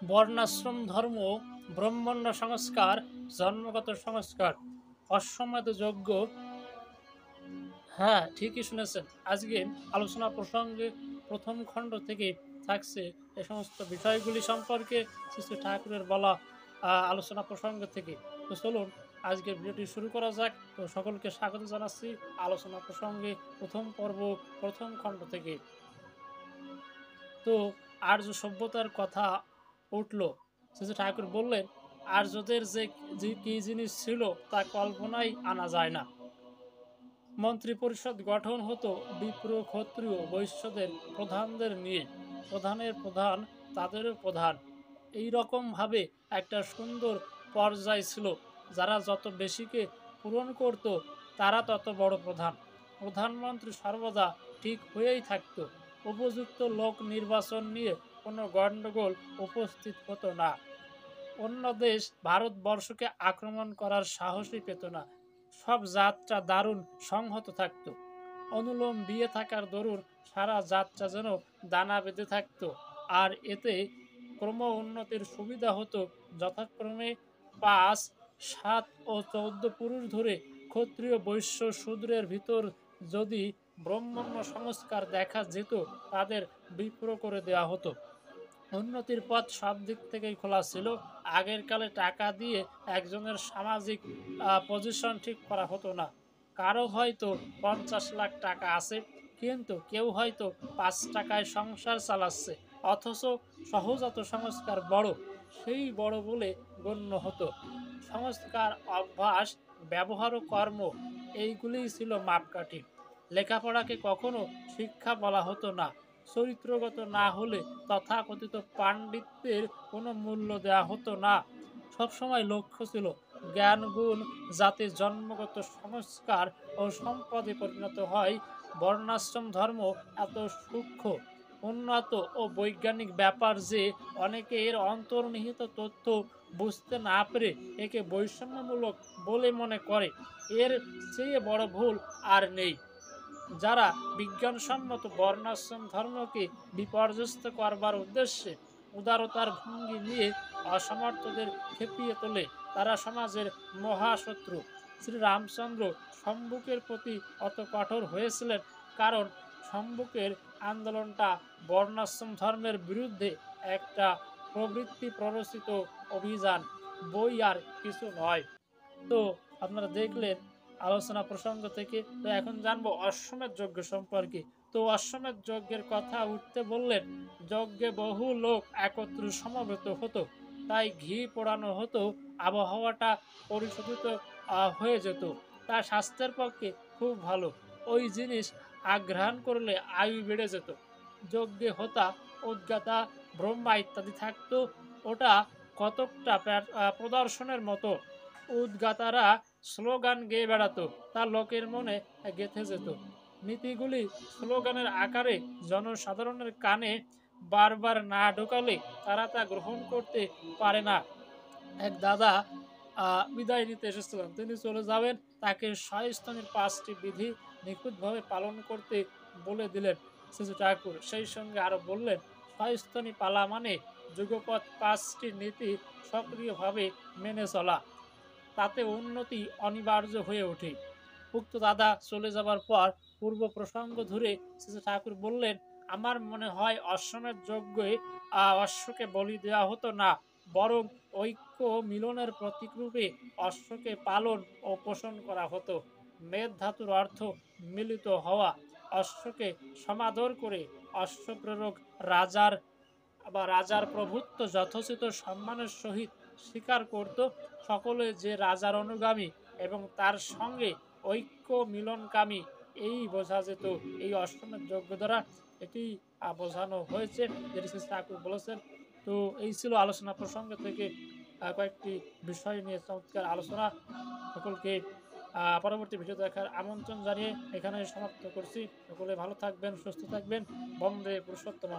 বর্ণাশ্রম ধর্ম, ব্রহ্মণ্য সংস্কার, জন্মগত সংস্কার, অশ্বমেধ যজ্ঞ। হ্যাঁ, ঠিকই শুনেছেন। আজকে আলোচনা প্রসঙ্গে প্রথম খণ্ড থেকে থাকছে এ সমস্ত বিষয়গুলি সম্পর্কে শ্রী শ্রী ঠাকুরের বলা আলোচনা প্রসঙ্গ থেকে। তো চলুন আজকের ভিডিওটি শুরু করা যাক। তো সকলকে স্বাগত জানাচ্ছি আলোচনা প্রসঙ্গে প্রথম পর্ব প্রথম খণ্ড থেকে। তো আর্য সভ্যতার কথা উঠল। শ্রী শ্রী ঠাকুর বললেন, আর্যদের যে কি জিনিস ছিল তা কল্পনায় আনা যায় না। মন্ত্রী পরিষদ গঠন হতো বিপ্র, ক্ষত্রিয়, বৈশ্যদের প্রধানদের নিয়ে। প্রধানের প্রধান তাদেরও প্রধান। এই রকম ভাবে একটা সুন্দর পর্যায় ছিল। যারা যত বেশিকে পূরণ করত তারা তত বড় প্রধান। প্রধানমন্ত্রী সর্বদা ঠিক হয়েই থাকত। উপযুক্ত লোক নির্বাচন নিয়ে কোনো গণ্ডগোল উপস্থিত হতো না। অন্য দেশ ভারতবর্ষকে আক্রমণ করার সাহসই পেত না। সব যাত্রা দারুণ সংহত থাকত। অনুলোম বিয়ে থাকার দরুন সারা যাত্রা যেন দানা বেঁধে থাকত। আর এতে ক্রম উন্নতির সুবিধা হতো। যথাক্রমে 5, 7 ও 14 পুরুষ ধরে ক্ষত্রিয়, বৈশ্য, শূদ্রের ভিতর যদি ব্রহ্মণ্য সংস্কার দেখা যেত তাদের বিপ্র করে দেওয়া হতো। উন্নতির পথ সব দিক থেকেই খোলা ছিল। আগের কালে টাকা দিয়ে একজনের সামাজিক পজিশন ঠিক করা হতো না। কারো হয়তো 50 লাখ টাকা আছে, কিন্তু কেউ হয়তো 5 টাকায় সংসার চালাচ্ছে, অথচ সহজাত সংস্কার বড়, সেই বড় বলে গণ্য হতো। সংস্কার, অভ্যাস, ব্যবহার ও কর্ম এইগুলিই ছিল মাপকাঠি। লেখাপড়াকে কখনো শিক্ষা বলা হতো না। চরিত্রগত না হলে তথাকথিত পাণ্ডিত্যের কোনো মূল্য দেওয়া হতো না। সবসময় লক্ষ্য ছিল জ্ঞান গুণ যাতে জন্মগত সংস্কার ও সম্পদে পরিণত হয়। বর্ণাশ্রম ধর্ম এত সূক্ষ্ম, উন্নত ও বৈজ্ঞানিক ব্যাপার যে অনেকে এর অন্তর্নিহিত তথ্য বুঝতে না পেরে একে বৈষম্যমূলক বলে মনে করে। এর চেয়ে বড় ভুল আর নেই। যারা বিজ্ঞানসম্মত বর্ণাশ্রম ধর্মকে বিপর্যস্ত করবার উদ্দেশ্যে উদারতার ভঙ্গি নিয়ে অসমর্থদের খেপিয়ে তোলে তারা সমাজের মহাশত্রু। শ্রী রামচন্দ্র সম্মুখের প্রতি অত কঠোর হয়েছিলেন কারণ সম্মুখের আন্দোলনটা বর্ণাশ্রম ধর্মের বিরুদ্ধে একটা প্রবৃত্তি প্ররোচিত অভিযান, বই আর কিছু নয়। তো আপনারা দেখলেন আলোচনা প্রসঙ্গ থেকে। তো এখন জানবো অশ্বমেধ যজ্ঞ সম্পর্কে। তো অশ্বমেধ যজ্ঞের কথা উঠতে বললেন, যজ্ঞে বহু লোক একত্রে সমবেত হতো, তাই ঘি পোড়ানো হতো, আবহাওয়াটা পরিশোধিত হয়ে যেত। তা স্বাস্থ্যের পক্ষে খুব ভালো। ওই জিনিস আঘ্রাণ করলে আয়ু বেড়ে যেত। যজ্ঞে হোতা, উদ্গাতা, ব্রহ্মা ইত্যাদি থাকতো। ওটা কতকটা প্রদর্শনের মতো। উদ্গাতারা স্লোগান গেয়ে বেড়াতো, তা লোকের মনে গেঁথে যেত। নীতিগুলি স্লোগানের আকারে জনসাধারণের কানে বারবার না ঢোকালে তারা তা গ্রহণ করতে পারে না। এক দাদা বিদায় নিতে এসেছিলেন, তিনি চলে যাবেন, তাকে স্বস্থানের 5টি বিধি নিখুঁতভাবে পালন করতে বলে দিলেন শ্রী ঠাকুর। সেই সঙ্গে আরো বললেন, স্বস্থানী পালা মানে যুগপৎ 5টি নীতি সক্রিয়ভাবে মেনে চলা, তাতে উন্নতি অনিবার্য হয়ে ওঠে। উক্ত দাদা চলে যাবার পর পূর্ব প্রসঙ্গ ধরে শ্রী ঠাকুর বললেন, আমার মনে হয় অশ্বমেধ যজ্ঞে অশ্বকে বলি দেওয়া হতো না, বরং ঐক্য মিলনের প্রতীকরূপে অশ্বকে পালন ও পোষণ করা হতো। মেদ ধাতুর অর্থ মিলিত হওয়া। অশ্বকে সমাদর করে অশ্বপ্রেরক রাজার প্রভুত্ব যথোচিত সম্মানের সহিত স্বীকার করত। সকলে যে রাজার অনুগামী এবং তার সঙ্গে ঐক্য মিলনকামী, এই বোঝা যেত এই অশ্বমেধ যজ্ঞ দ্বারা। এটি বোঝানো হয়েছে, যেটি শ্রী ঠাকুর বলেছেন। তো এই ছিল আলোচনা প্রসঙ্গ থেকে কয়েকটি বিষয় নিয়ে চমৎকার আলোচনা। সকলকে পরবর্তী ভিডিও দেখার আমন্ত্রণ জানিয়ে এখানে সমাপ্ত করছি। সকলে ভালো থাকবেন, সুস্থ থাকবেন। বন্দে পুরুষোত্তম।